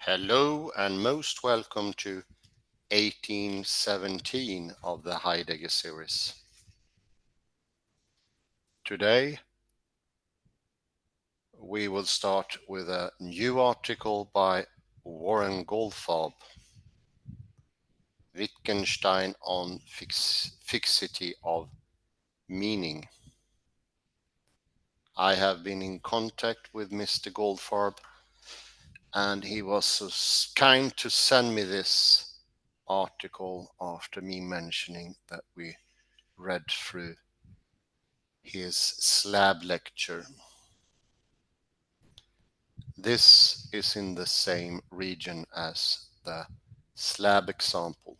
Hello and most welcome to 1817 of the Heidegger series. Today we will start with a new article by Warren Goldfarb, Wittgenstein on fixity of meaning. I have been in contact with Mr. Goldfarb and he was so kind to send me this article after me mentioning that we read through his slab lecture. This is in the same region as the slab example.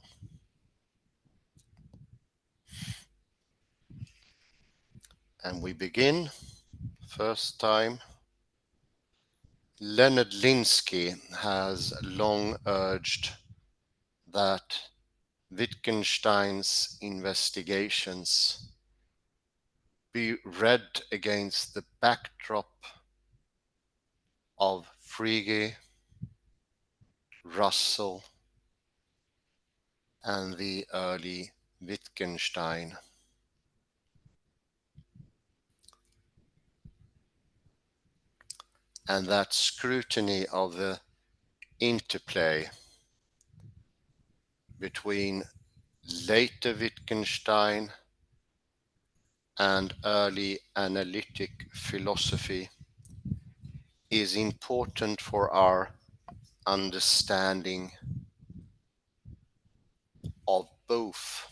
And we begin, first time. Leonard Linsky has long urged that Wittgenstein's investigations be read against the backdrop of Frege, Russell, and the early Wittgenstein. And that scrutiny of the interplay between later Wittgenstein and early analytic philosophy is important for our understanding of both.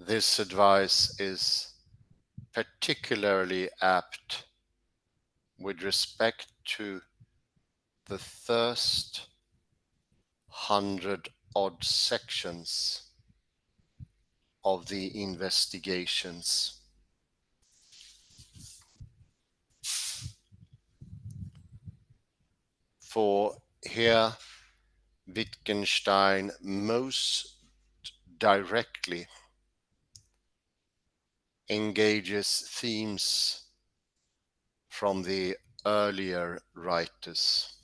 This advice is particularly apt with respect to the first 100-odd sections of the investigations. For here Wittgenstein most directly engages themes from the earlier writers.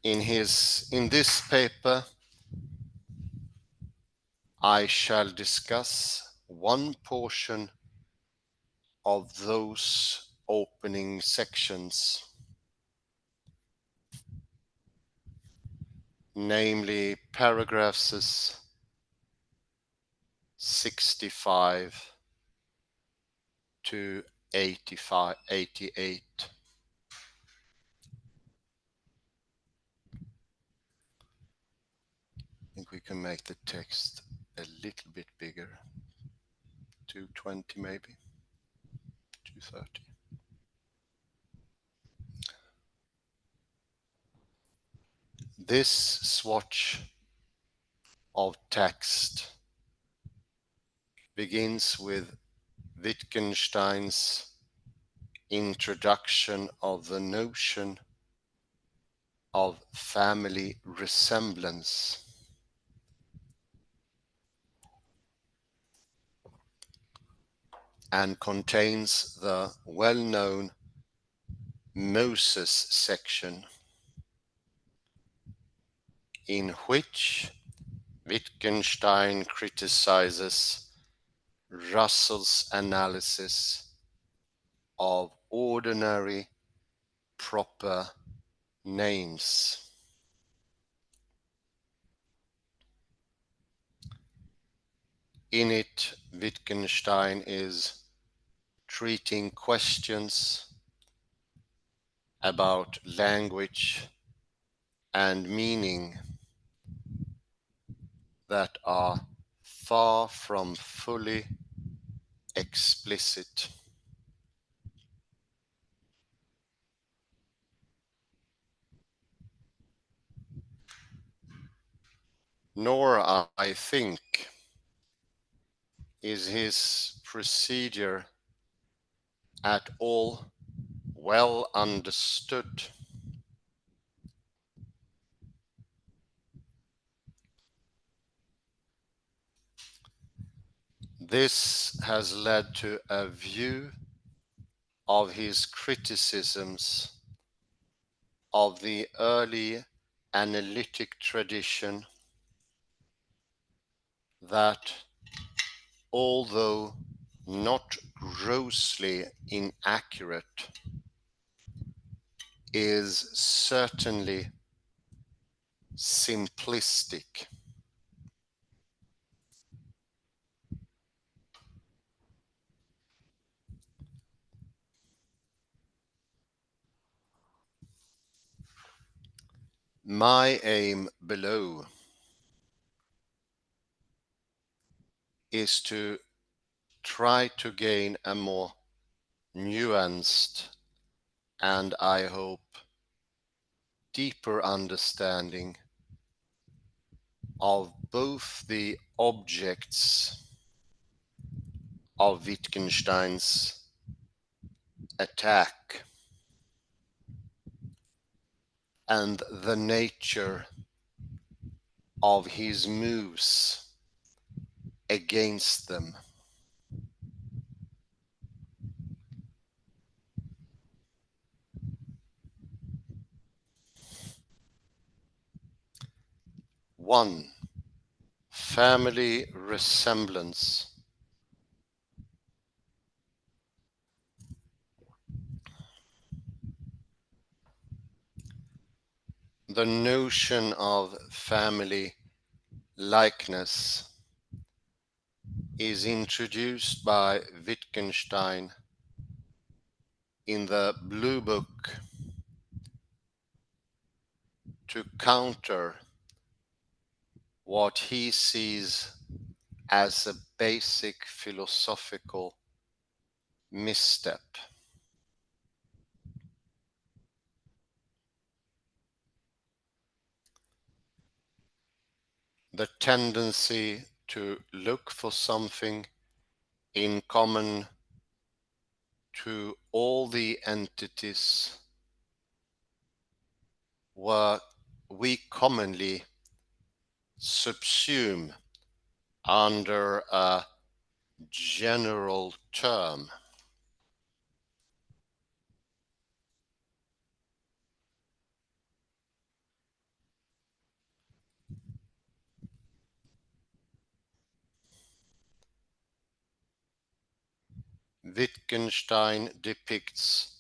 In this paper, I shall discuss one portion of those opening sections, namely paragraphs 65 to 88. I think we can make the text a little bit bigger, 220 maybe, 230. This swatch of text begins with Wittgenstein's introduction of the notion of family resemblance. And contains the well-known Moses section, in which Wittgenstein criticizes Russell's analysis of ordinary proper names. In it, Wittgenstein is treating questions about language and meaning that are far from fully explicit. Nor, I think, is his procedure at all well understood. This has led to a view of his criticisms of the early analytic tradition that, although not grossly inaccurate, is certainly simplistic. My aim below is to try to gain a more nuanced and, I hope, deeper understanding of both the objects of Wittgenstein's attack and the nature of his moves against them. One, family resemblance. The notion of family likeness is introduced by Wittgenstein in the Blue Book to counter what he sees as a basic philosophical misstep. The tendency to look for something in common to all the entities where we commonly subsume under a general term. Wittgenstein depicts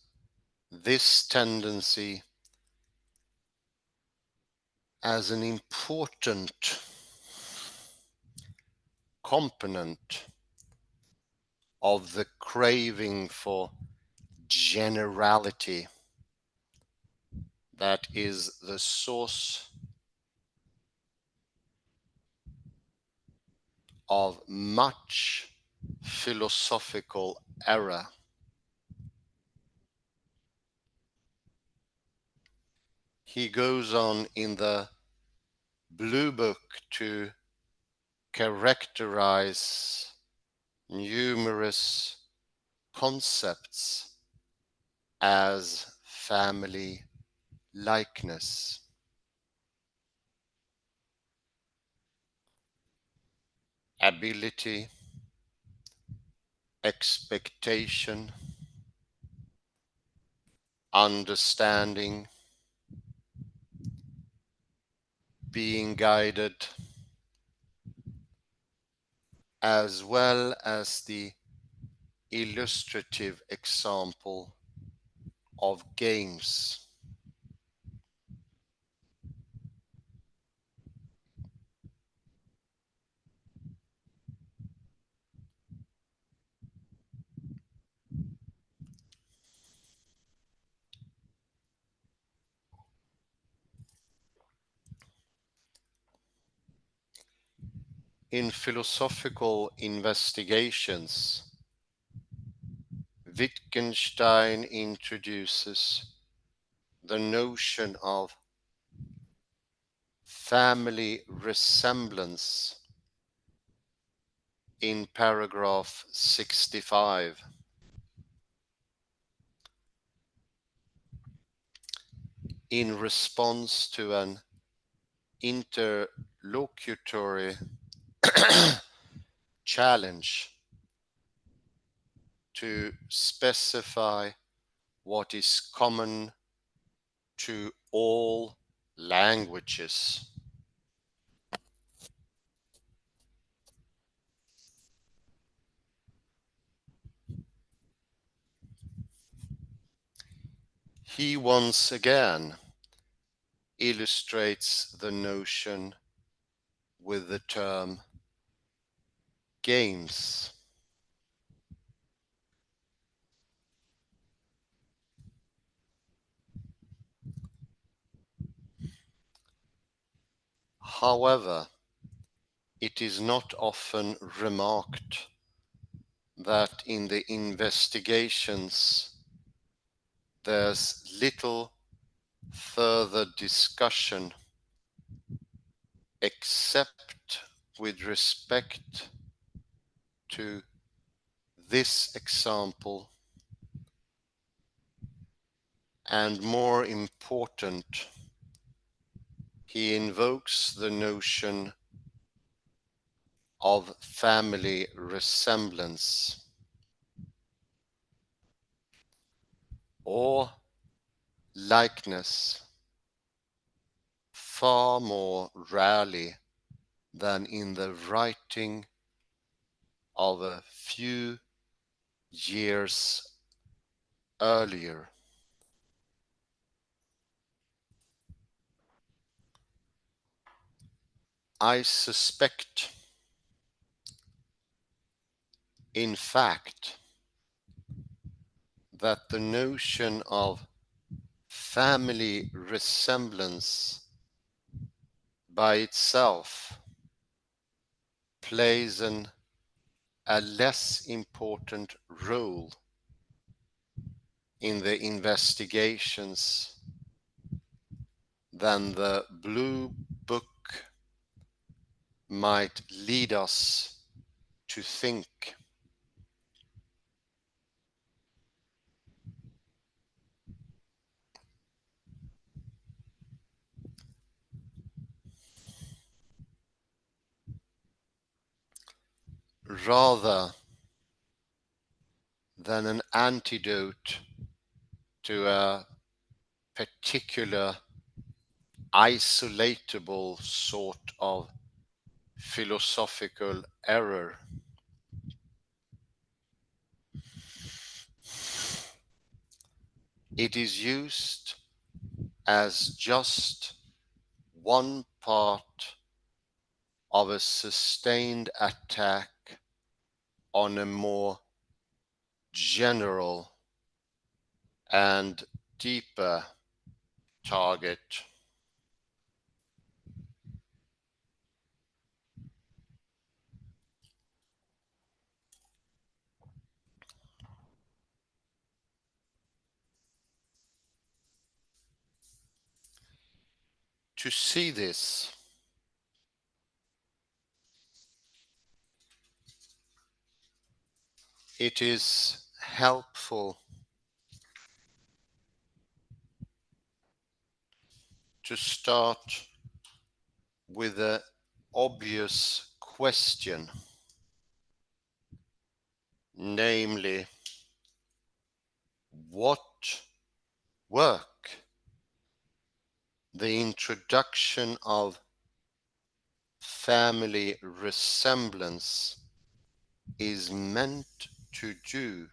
this tendency as an important component of the craving for generality that is the source of much philosophical error. He goes on in the Blue Book to characterize numerous concepts as family likeness. Ability, expectation, understanding, being guided, as well as the illustrative example of games. In philosophical investigations, Wittgenstein introduces the notion of family resemblance in paragraph 65. In response to an interlocutory challenge to specify what is common to all languages. He once again illustrates the notion with the term games. However, it is not often remarked that in the investigations there's little further discussion except with respect to this example, and more important, he invokes the notion of family resemblance, or likeness, far more rarely than in the writing of a few years earlier. I suspect, in fact, that the notion of family resemblance by itself plays a less important role in the investigations than the Blue Book might lead us to think. Rather than an antidote to a particular isolatable sort of philosophical error, it is used as just one part of a sustained attack on a more general and deeper target. To see this, it is helpful to start with an obvious question, namely, what work the introduction of family resemblance is meant to do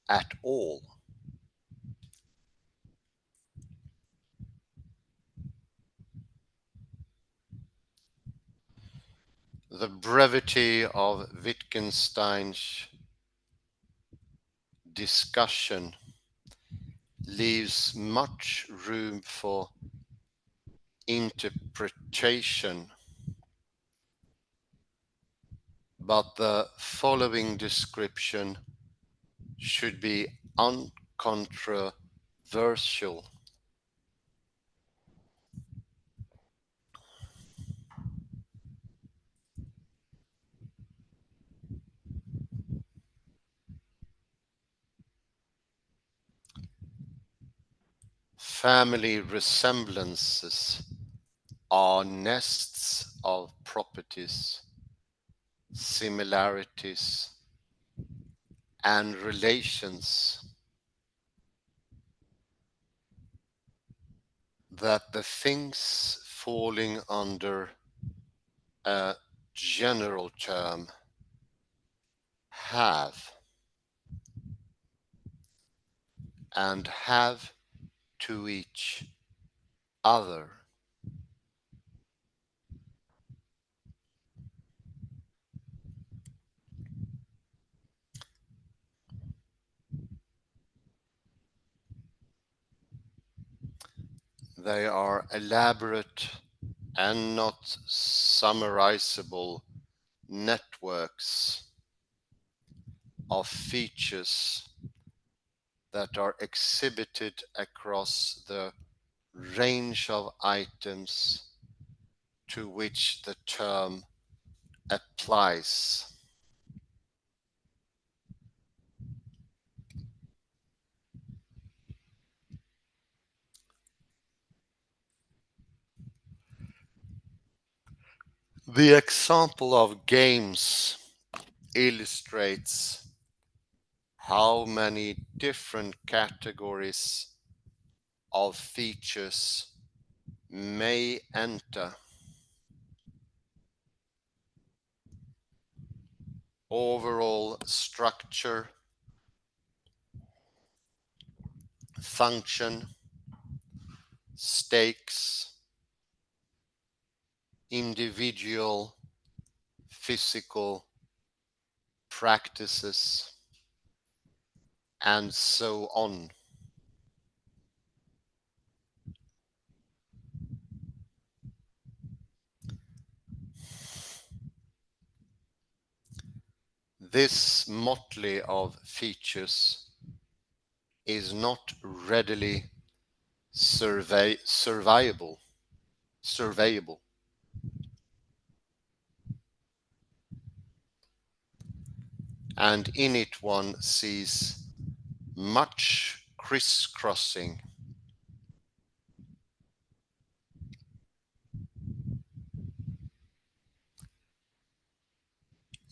at all. The brevity of Wittgenstein's discussion leaves much room for interpretation, but the following description should be uncontroversial. Family resemblances are nests of properties, similarities, and relations that the things falling under a general term have and have to each other. They are elaborate and not summarizable networks of features that are exhibited across the range of items to which the term applies. The example of games illustrates how many different categories of features may enter. Overall structure, function, stakes, individual, physical practices, and so on. This motley of features is not readily surveyable, and in it one sees much crisscrossing.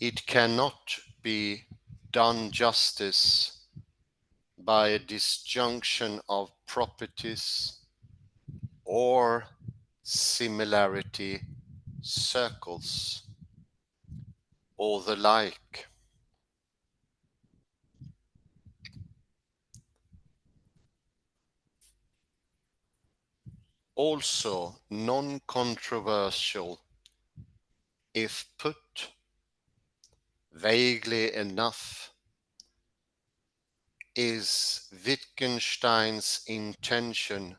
It cannot be done justice by a disjunction of properties or similarity circles or the like. Also non-controversial, if put vaguely enough, is Wittgenstein's intention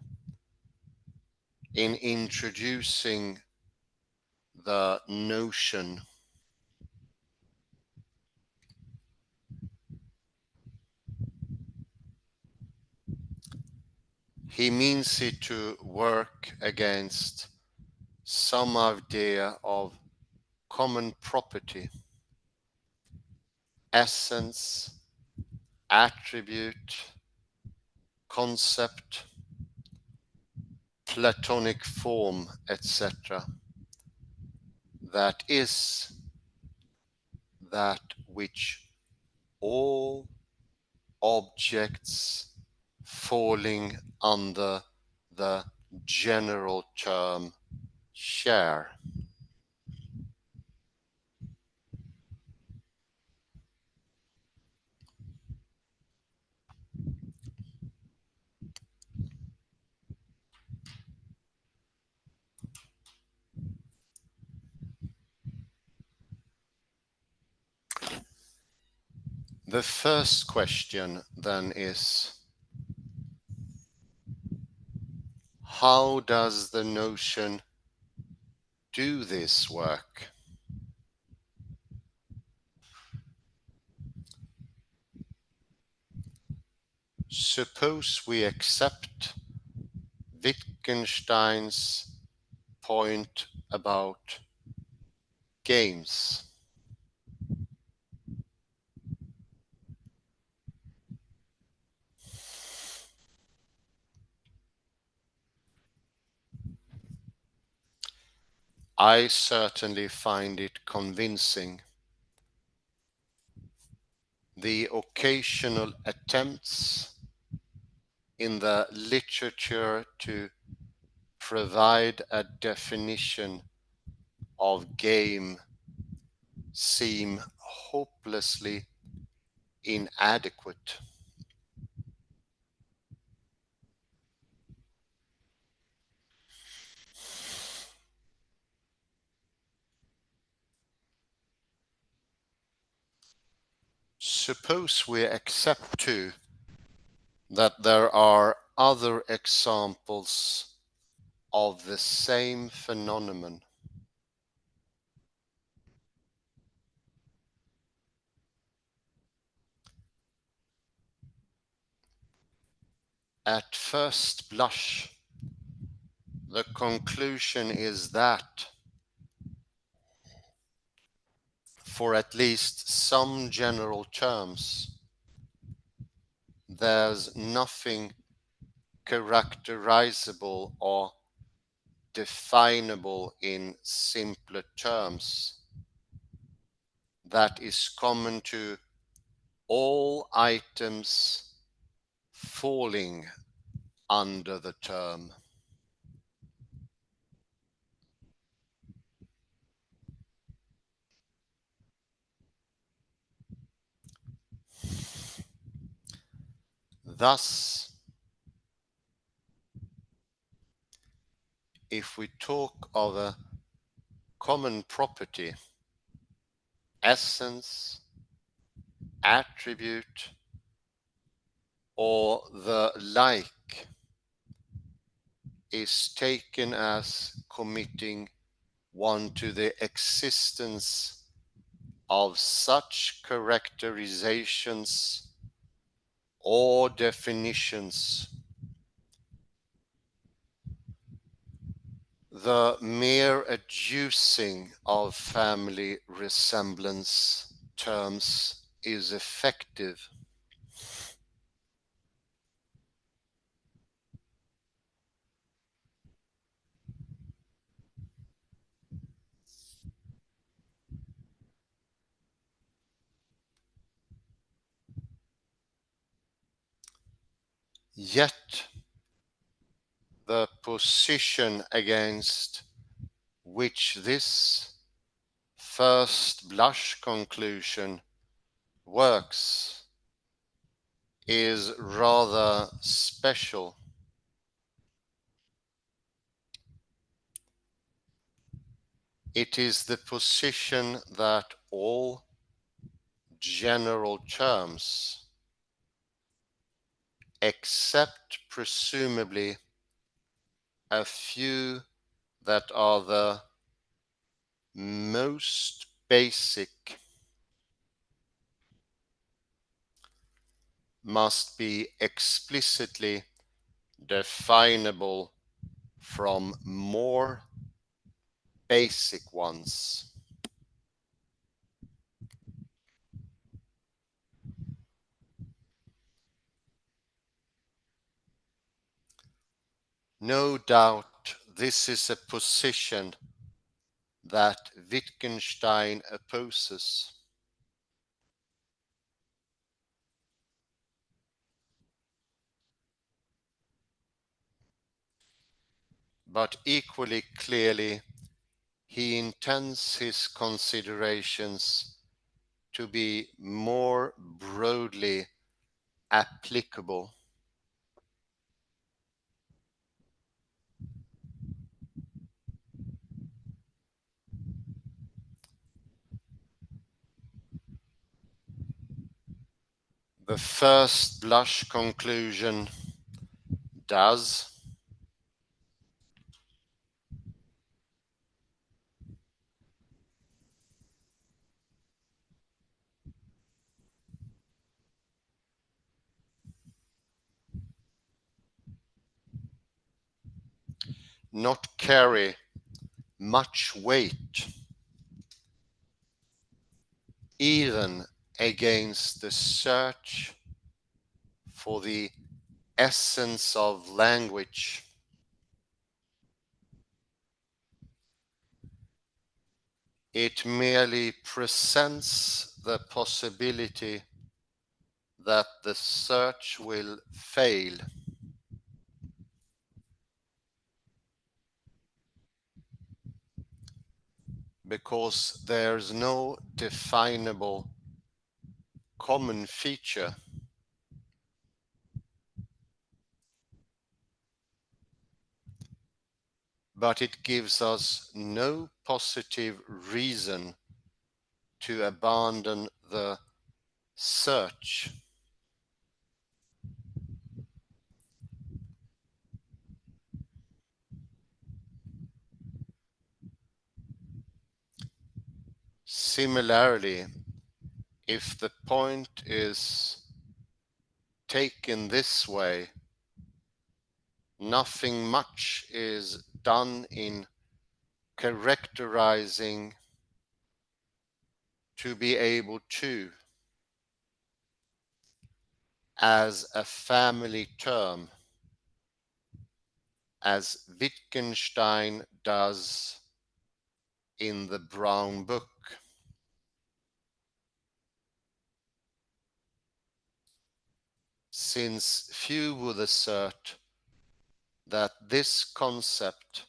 in introducing the notion. He means it to work against some idea of common property, essence, attribute, concept, Platonic form, etc. That is that which all objects falling under the general term share. The first question then is, how does the notion do this work? Suppose we accept Wittgenstein's point about games. I certainly find it convincing. the occasional attempts in the literature to provide a definition of game seem hopelessly inadequate. Suppose we accept too that there are other examples of the same phenomenon. At first blush, the conclusion is that, for at least some general terms, there's nothing characterizable or definable in simpler terms that is common to all items falling under the term. Thus, if we talk of a common property, essence, attribute, or the like, is taken as committing one to the existence of such characterizations or definitions, the mere adducing of family resemblance terms is effective. Yet, the position against which this first blush conclusion works is rather special. It is the position that all general terms, except presumably a few that are the most basic, must be explicitly definable from more basic ones. No doubt this is a position that Wittgenstein opposes. But equally clearly, he intends his considerations to be more broadly applicable. The first blush conclusion does, not carry much weight even against the search for the essence of language. It merely presents the possibility that the search will fail. Because there's no definable common feature. But it gives us no positive reason to abandon the search. Similarly, if the point is taken this way, nothing much is done in characterizing to be able to as a family term, as Wittgenstein does in the Brown Book. Since few would assert that this concept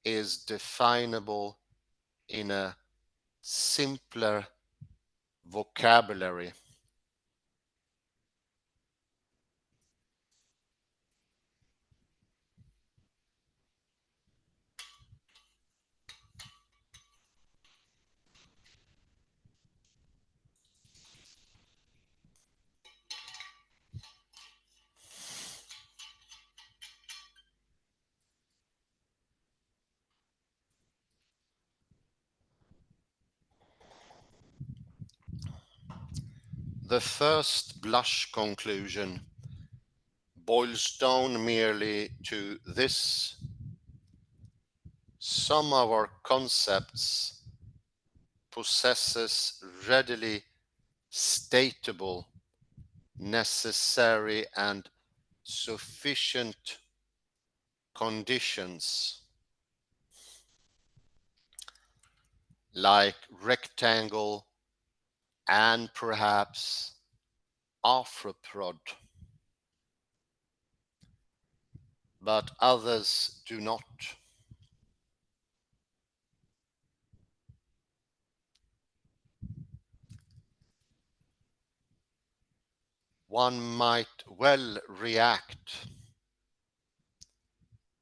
is definable in a simpler vocabulary. The first blush conclusion boils down merely to this: some of our concepts possesses readily stateable, necessary and sufficient conditions, like rectangle and perhaps arthropod, but others do not. One might well react: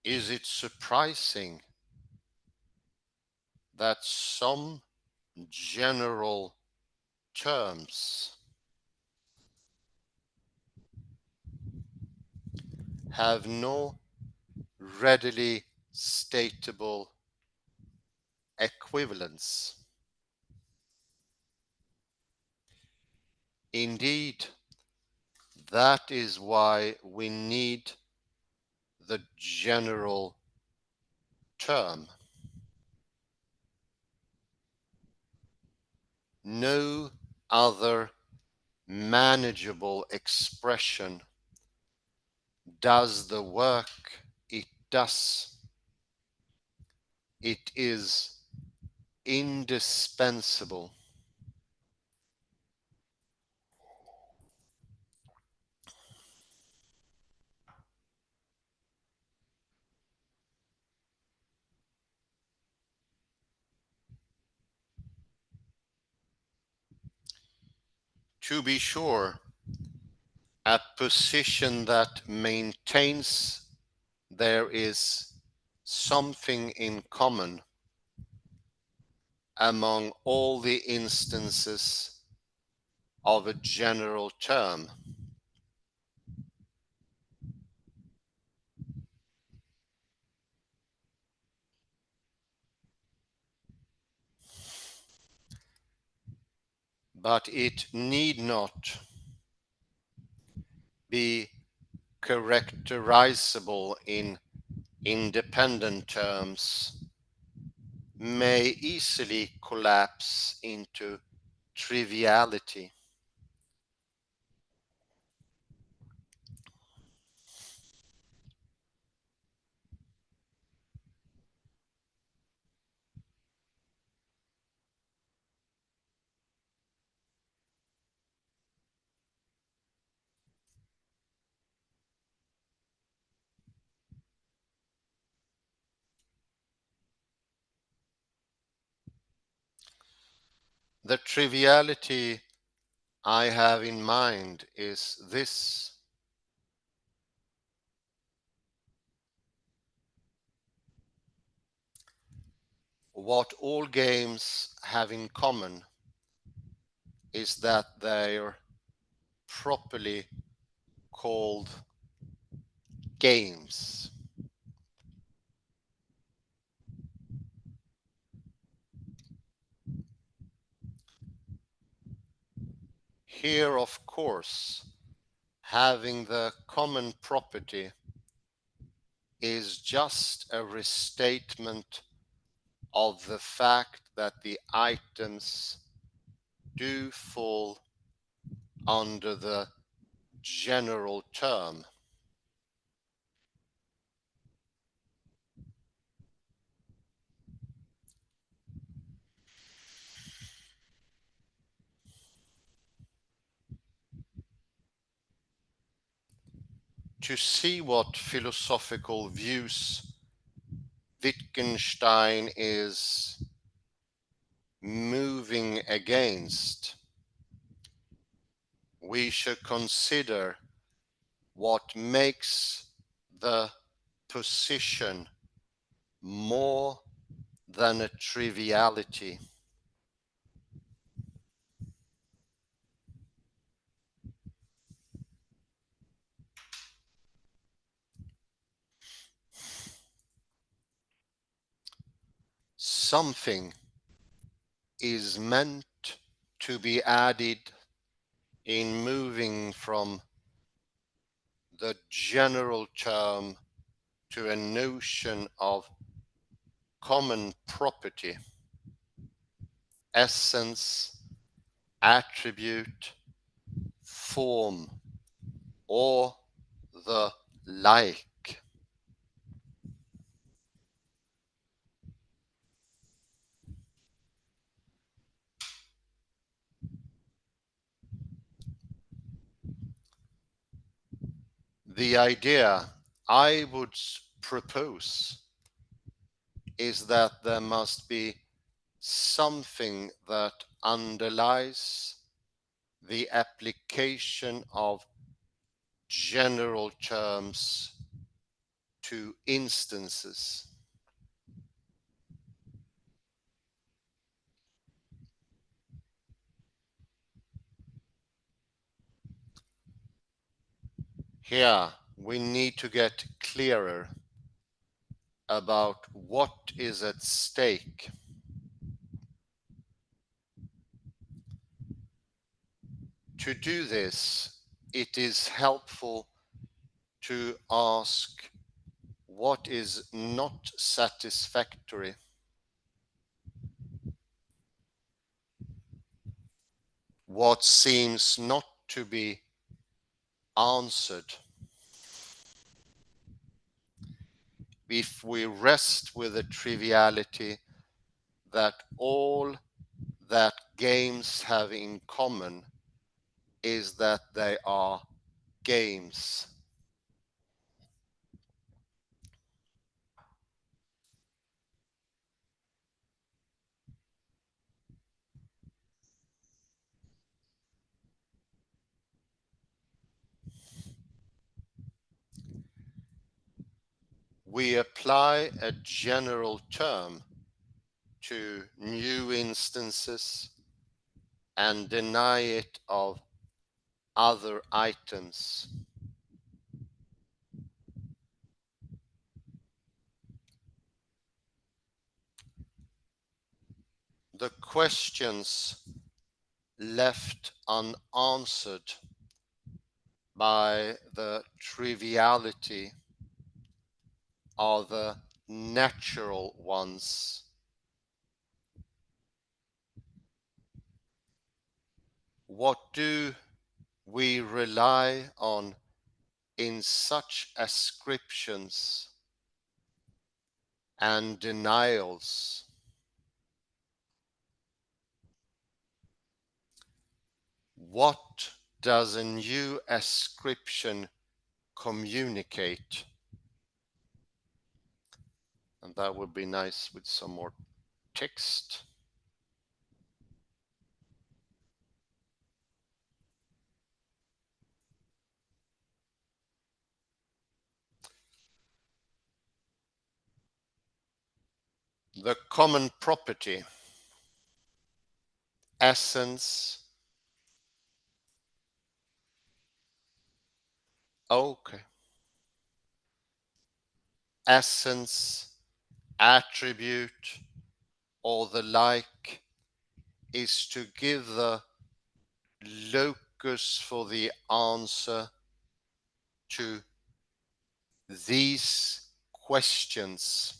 is it surprising that some general terms have no readily statable equivalence? Indeed, that is why we need the general term. No other manageable expression does the work it does. It is indispensable. To be sure, a position that maintains there is something in common among all the instances of a general term. But it need not be characterizable in independent terms, may easily collapse into triviality. The triviality I have in mind is this: what all games have in common is that they're properly called games. Here, of course, having the common property is just a restatement of the fact that the items do fall under the general term. To see what philosophical views Wittgenstein is moving against, we should consider what makes the position more than a triviality. Something is meant to be added in moving from the general term to a notion of common property, essence, attribute, form, or the like. The idea I would propose is that there must be something that underlies the application of general terms to instances. Here we need to get clearer about what is at stake. To do this, it is helpful to ask what is not satisfactory. What seems not to be answered. If we rest with the triviality that all that games have in common is that they are games. We apply a general term to new instances and deny it of other items. The questions left unanswered by the triviality are the natural ones. What do we rely on in such ascriptions and denials? What does a new ascription communicate? And that would be nice with some more text. The common property, essence. Okay. Essence, attribute, or the like is to give the locus for the answer to these questions.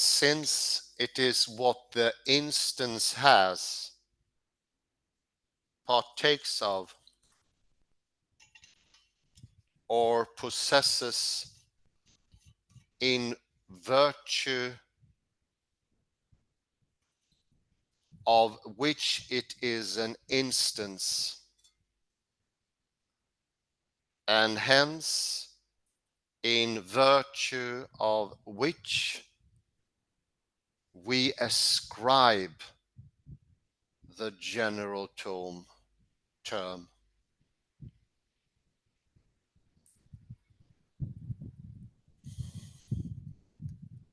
Since it is what the instance has, partakes of, or possesses in virtue of which it is an instance, and hence in virtue of which we ascribe the general term.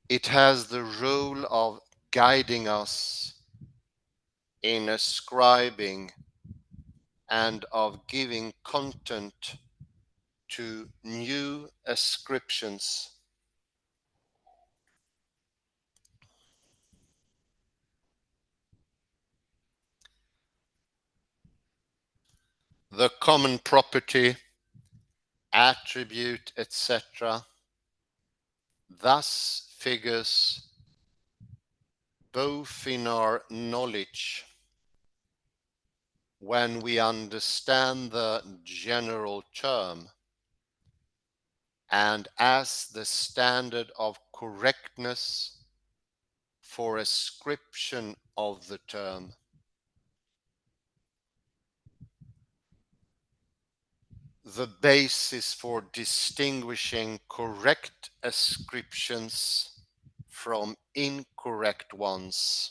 It has the role of guiding us in ascribing and of giving content to new ascriptions. The common property, attribute, etc., thus figures both in our knowledge when we understand the general term and as the standard of correctness for ascription of the term. The basis for distinguishing correct ascriptions from incorrect ones.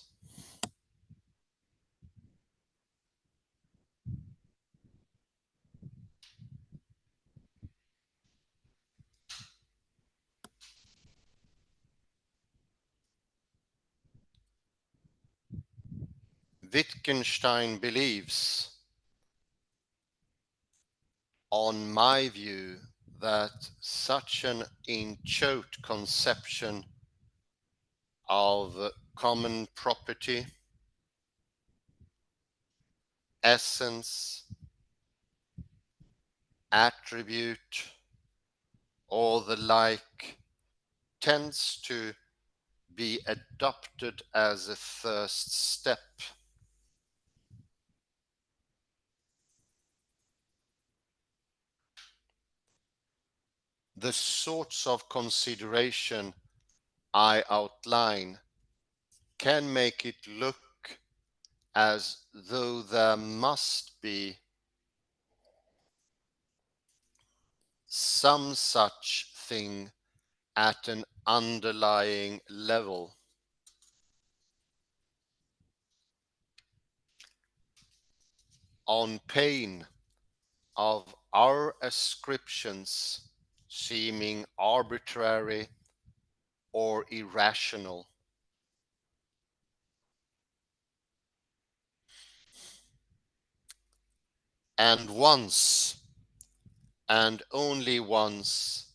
Wittgenstein believes, on my view, that such an in-choate conception of common property, essence, attribute, or the like tends to be adopted as a first step. The sorts of consideration I outline can make it look as though there must be some such thing at an underlying level. On pain of our ascriptions seeming arbitrary or irrational. And once, and only once,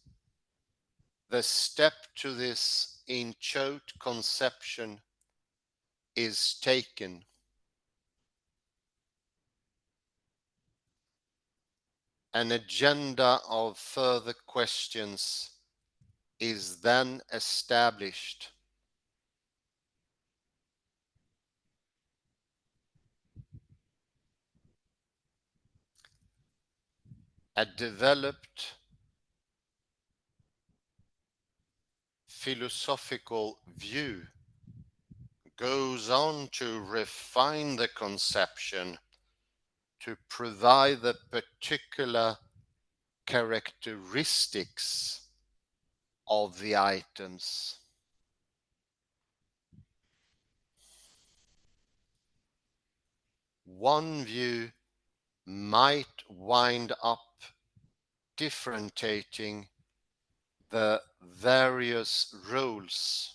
the step to this in-choate conception is taken, an agenda of further questions is then established. A developed philosophical view goes on to refine the conception to provide the particular characteristics of the items. One view might wind up differentiating the various roles,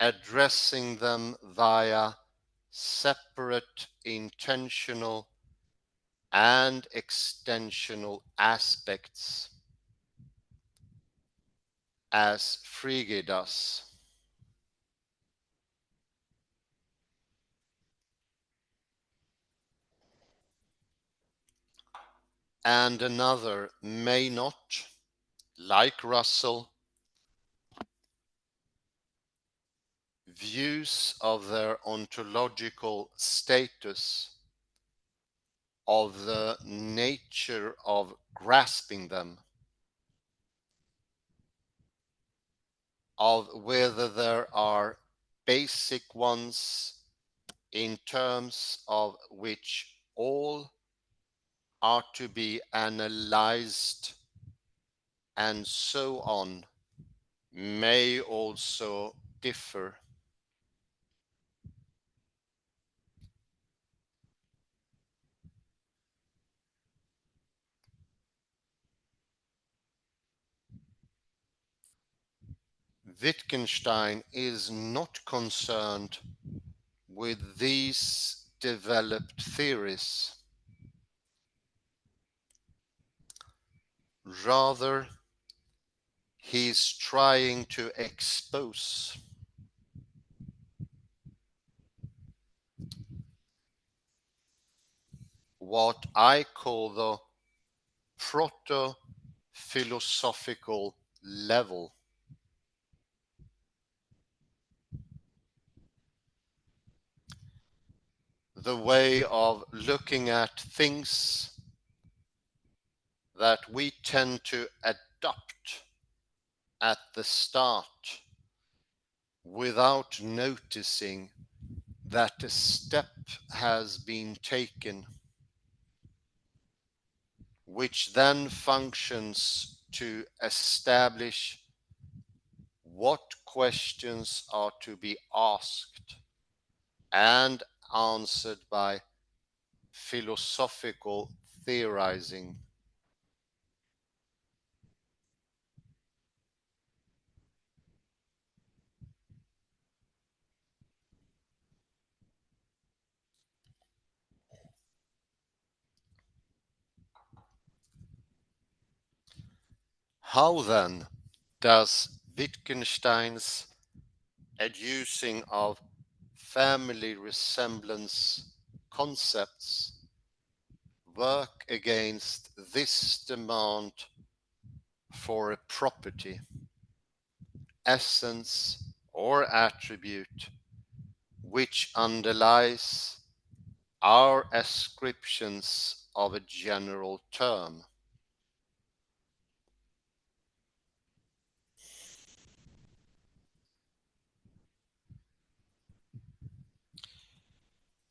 addressing them via separate intentional and extensional aspects, as Frege does. And another may not, like Russell, views of their ontological status, of the nature of grasping them, of whether there are basic ones in terms of which all are to be analyzed, and so on, may also differ. Wittgenstein is not concerned with these developed theories. Rather, he is trying to expose what I call the proto-philosophical level, the way of looking at things that we tend to adopt at the start without noticing that a step has been taken, which then functions to establish what questions are to be asked and answered by philosophical theorizing. How then does Wittgenstein's adducing of family resemblance concepts work against this demand for a property, essence, or attribute which underlies our ascriptions of a general term?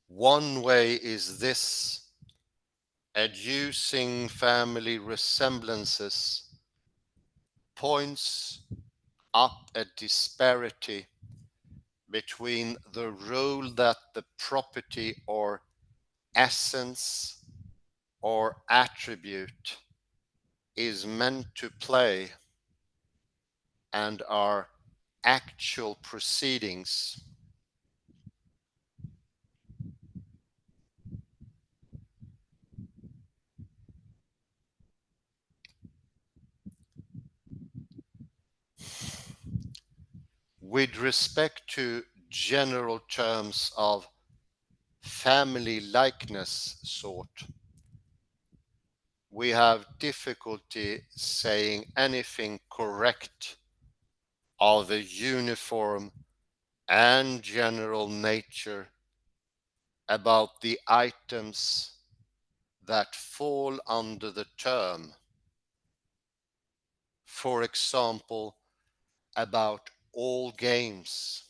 One way is this: adducing family resemblances points up a disparity between the role that the property or essence or attribute is meant to play and our actual proceedings. With respect to general terms of family likeness sort, we have difficulty saying anything correct of a uniform and general nature about the items that fall under the term. For example, about all games.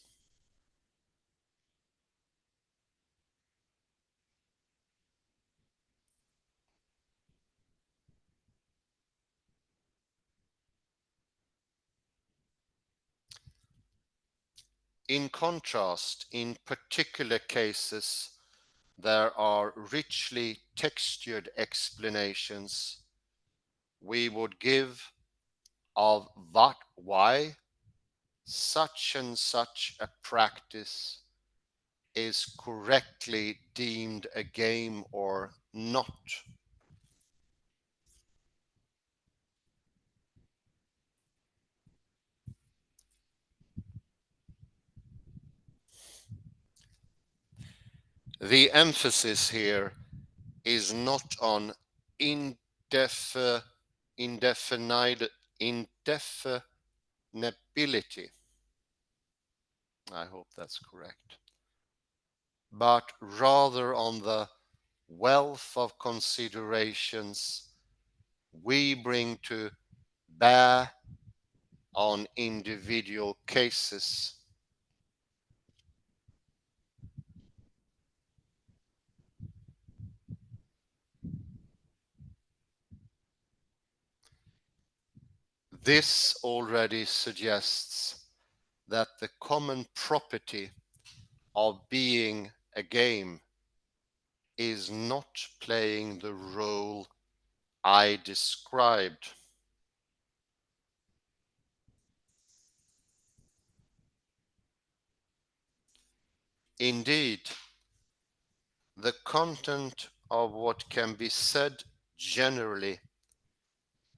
In contrast, in particular cases, there are richly textured explanations we would give of why such and such a practice is correctly deemed a game or not. The emphasis here is not on indefinite, indefinability. I hope that's correct. But rather on the wealth of considerations we bring to bear on individual cases. This already suggests that the common property of being a game is not playing the role I described. Indeed, the content of what can be said generally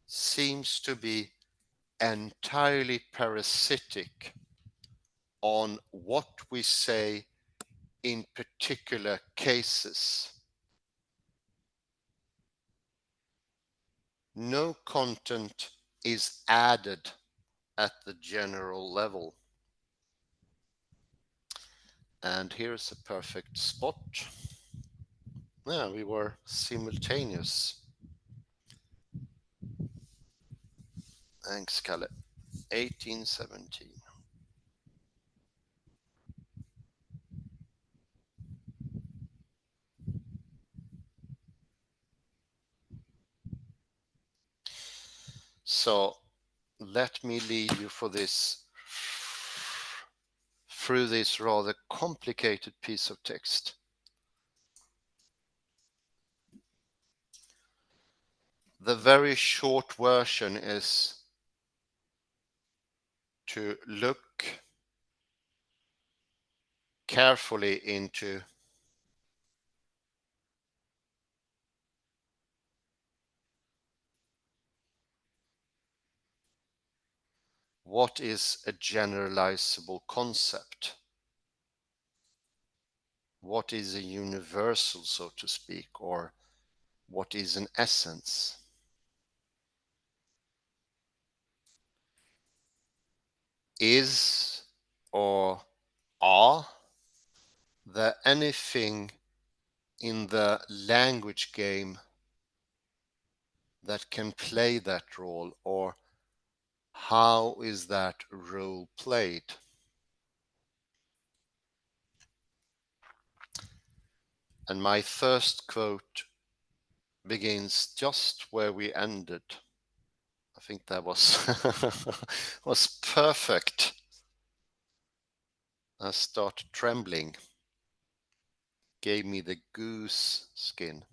seems to be entirely parasitic on what we say in particular cases. No content is added at the general level. And here's a perfect spot. Yeah, we were simultaneous. Thanks, Kalle. 1817. So let me lead you for this through this rather complicated piece of text. The very short version is to look carefully into what is a generalizable concept, what is a universal, so to speak, or what is an essence. Is or are there anything in the language game that can play that role, or how is that role played? And my first quote begins just where we ended. I think that was was perfect. I started trembling, gave me the goose skin.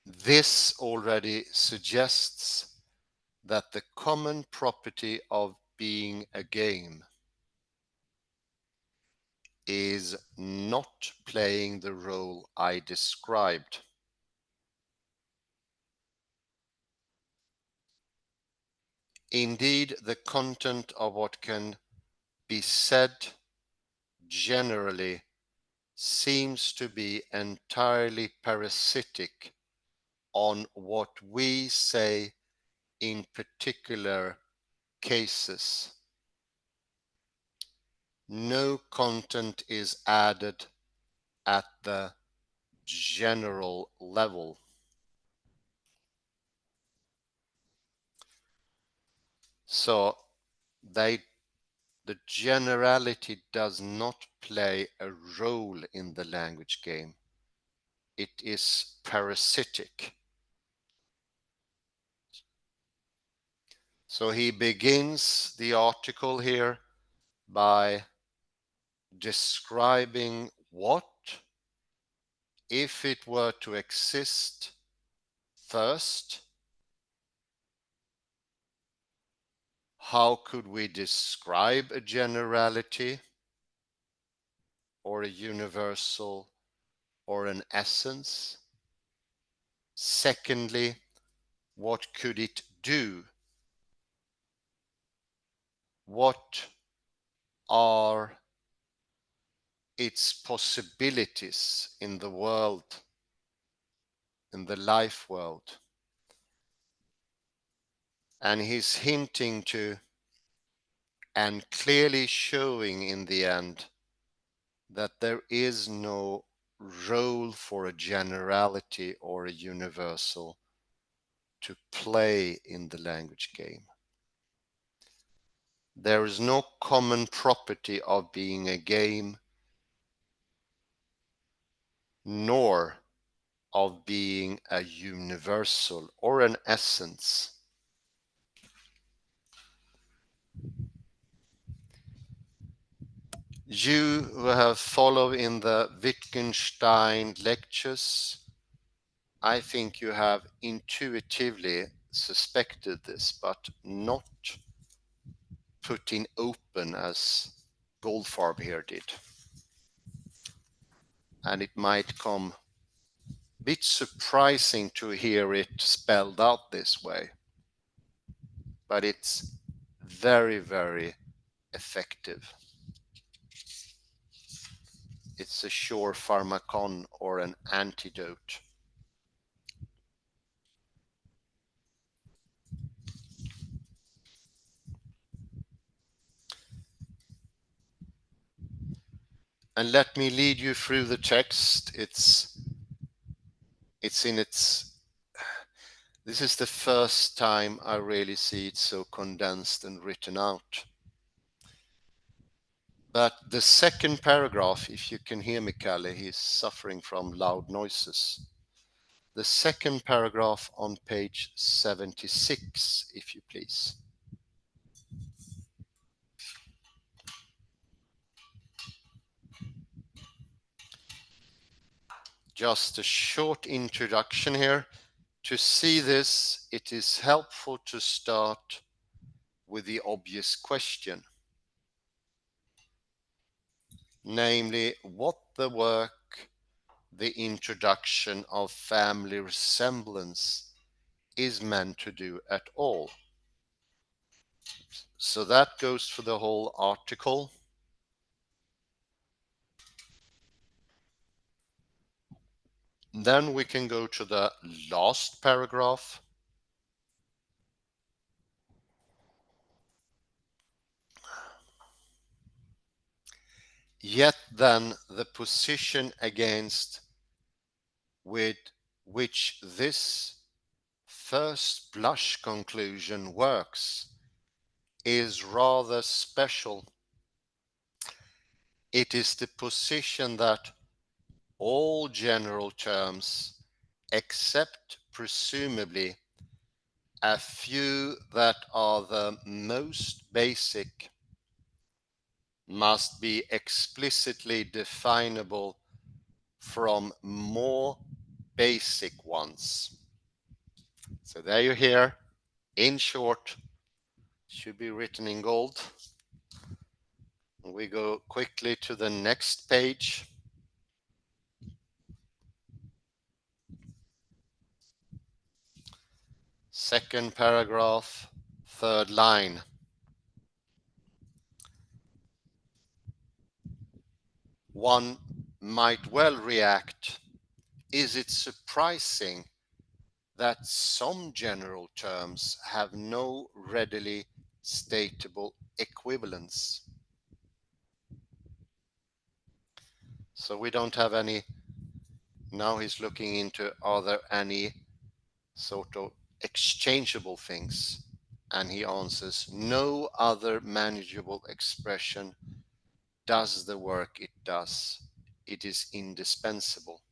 This already suggests that the common property of being a game is not playing the role I described. Indeed, the content of what can be said generally seems to be entirely parasitic on what we say in particular cases. No content is added at the general level. So the generality does not play a role in the language game. It is parasitic. So he begins the article here by describing what, if it were to exist, First, how could we describe a generality or a universal or an essence? Secondly, what could it do? What are its possibilities in the world, in the life world? And he's hinting to and clearly showing in the end that there is no role for a generality or a universal to play in the language game. There is no common property of being a game, nor of being a universal or an essence. You who have followed in the Wittgenstein lectures, I think you have intuitively suspected this, but not put in open as Goldfarb here did. And it might come a bit surprising to hear it spelled out this way, but it's very, very effective. It's a sure pharmacon or an antidote. And let me lead you through the text. This is the first time I really see it so condensed and written out. But the second paragraph, if you can hear me, Kalle, he's suffering from loud noises. The second paragraph on page 76, if you please. Just a short introduction here. To see this, it is helpful to start with the obvious question, namely what the work, the introduction of family resemblance is meant to do at all. So that goes for the whole article. Then we can go to the last paragraph. Yet then the position against with which this first blush conclusion works is rather special. It is the position that all general terms, except presumably a few that are the most basic, must be explicitly definable from more basic ones. So there you hear, in short, should be written in gold. We go quickly to the next page. Second paragraph, third line. One might well react, is it surprising that some general terms have no readily statable equivalence? So we don't have any. Now he's looking into, are there any sort of exchangeable things? And he answers, no other manageable expression does the work it does. It is indispensable.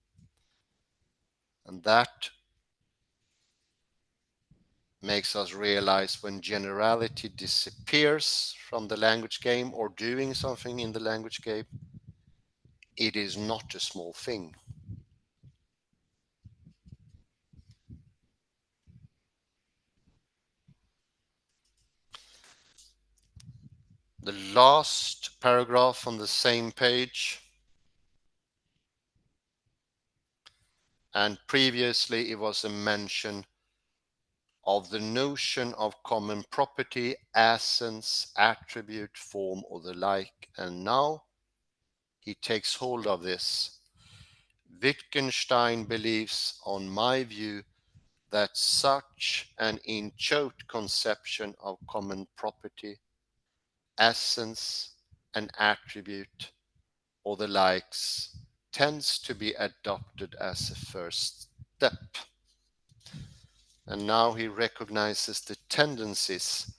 And that makes us realize when generality disappears from the language game or doing something in the language game, it is not a small thing. last paragraph on the same page. And previously it was a mention of the notion of common property, essence, attribute, form, or the like. And now he takes hold of this. Wittgenstein believes, on my view, that such an in-choate conception of common property, essence, and attribute, or the likes, tends to be adopted as a first step. And now he recognizes the tendencies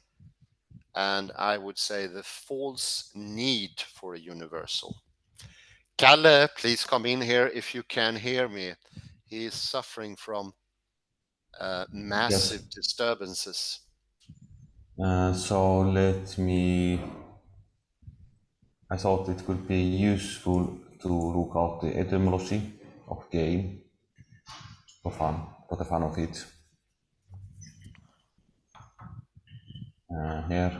and I would say the false need for a universal. Kalle, please come in here if you can hear me. He is suffering from massive disturbances. So let me. I thought it could be useful to look at the etymology of game for the fun of it. Here.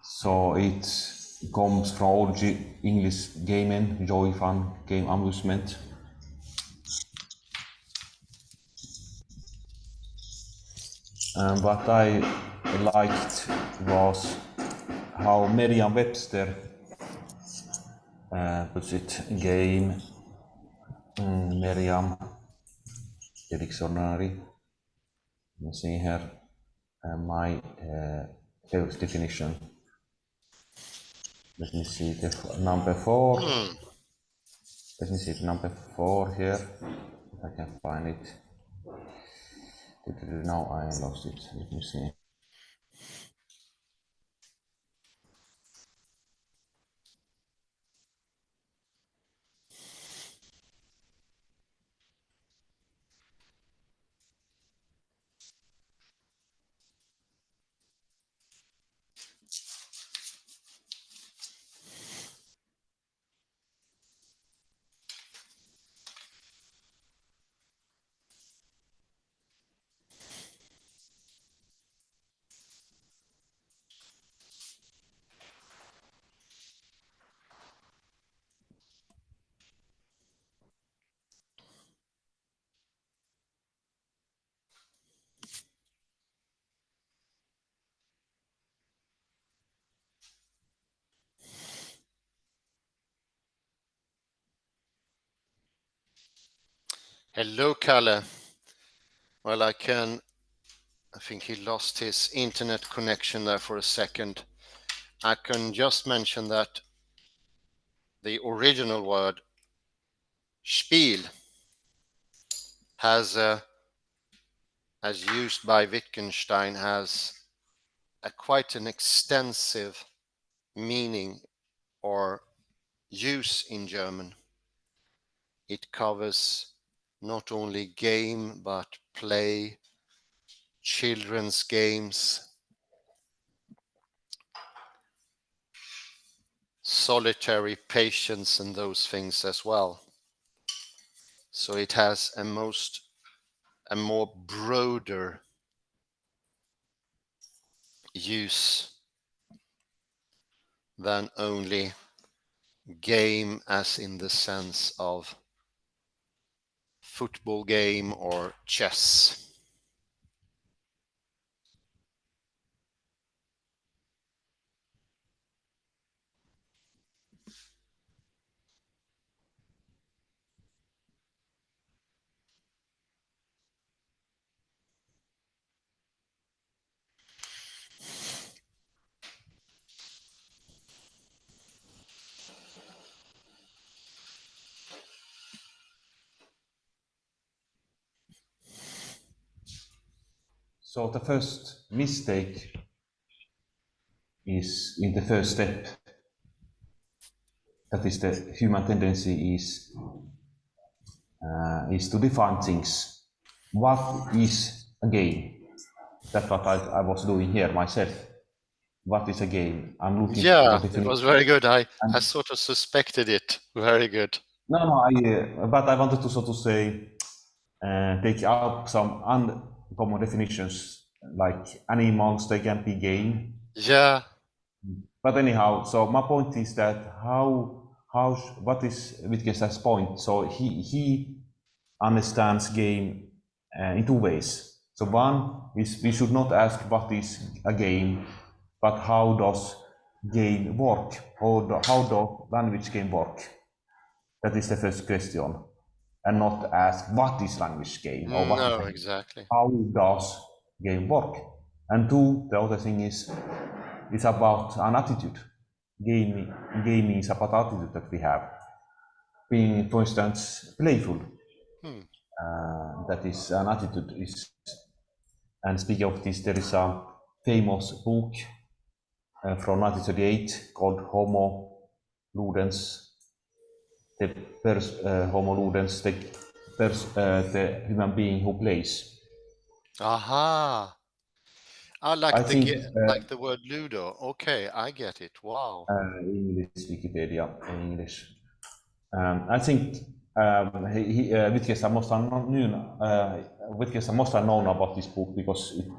So it comes from old English gamen, joy, fun, game, amusement. What I liked was how Merriam-Webster puts it. Game, Merriam, the dictionary. You see here my favorite definition. Let me see the number 4. Let me see the number 4 here, if I can find it. Now I lost it. Let me see. Hello, Kalle. Well, I think he lost his internet connection there for a second. I can just mention that the original word Spiel has, as used by Wittgenstein, has quite an extensive meaning or use in German. It covers not only game, but play, children's games, solitary patience, and those things as well. So it has a more broader use than only game as in the sense of football game or chess. So the first mistake is in the first step. That is the human tendency is to define things. What is a game? That's what I was doing here myself. What is a game? I'm looking for Yeah, the definition. it was very good. I sort of suspected it. Very good. No, but I wanted to sort of say, take up some uncommon definitions like animals, they can be game. Yeah. But anyhow, so my point is that what is Wittgenstein's point? So he understands game in two ways. So one is we should not ask what is a game, but how does game work, or how does language game work? That is the first question, and not ask what is language game or what is No, a game. exactly. How does game work? And two, the other thing is it's about an attitude. Gaming is about attitude that we have. Being, for instance, playful. Hmm. That is an attitude. And speaking of this, there is a famous book from 1938 called Homo Ludens. Homo Ludens, the human being who plays. Aha. I I think like the word Ludo. Okay, I get it. Wow. English Wikipedia English. I think Wittgenstein must have known about this book because it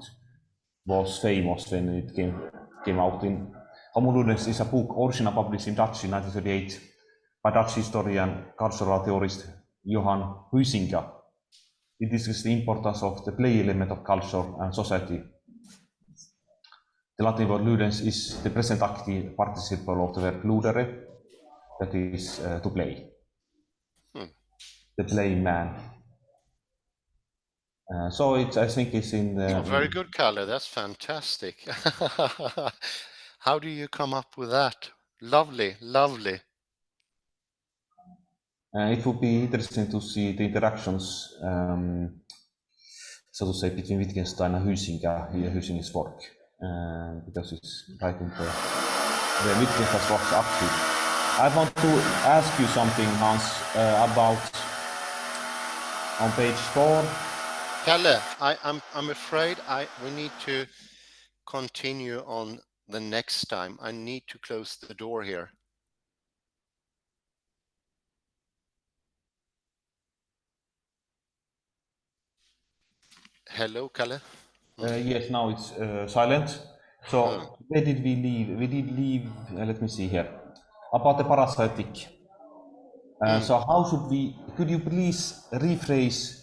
was famous when it came out. In Homo Ludens is a book originally published in Dutch in 1938 by Dutch historian, cultural theorist Johan Huizinga. It discusses the importance of the play element of culture and society. The Latin word ludens is the present active participle of the verb ludere, that is to play. Hmm. The playing man. So I think it's in Oh, very good, Kalle. That's fantastic. How do you come up with that? Lovely, lovely. it would be interesting to see the interactions, so to say, between Wittgenstein and Huizinga's work, because it's right in the Wittgenstein's work's active. I want to ask you something, Hans, about on page 4. Kalle, I'm afraid we need to continue on the next time. I need to close the door here. Hello, Kalle. Yes, now it's silent. Hmm. So where did we leave? We did leave, let me see here, about the parasitic. Hmm. So how should we, could you please rephrase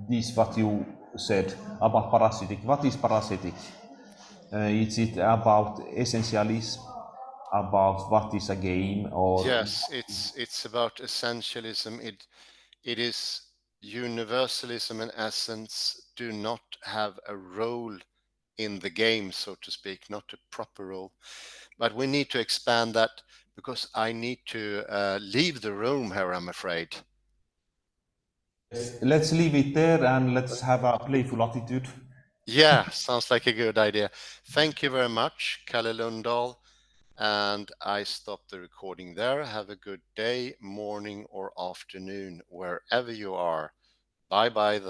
this what you said about parasitic? What is parasitic? Is it about essentialism, about what is a game, or Yes, it's about essentialism. It is universalism and essence do not have a role in the game, so to speak, not a proper role. But we need to expand that because I need to leave the room here, I'm afraid. let's leave it there and let's have a playful attitude. Yeah, sounds like a good idea. Thank you very much, Kalle Lundahl. And I stop the recording there. Have a good day, morning, or afternoon, wherever you are. Bye bye.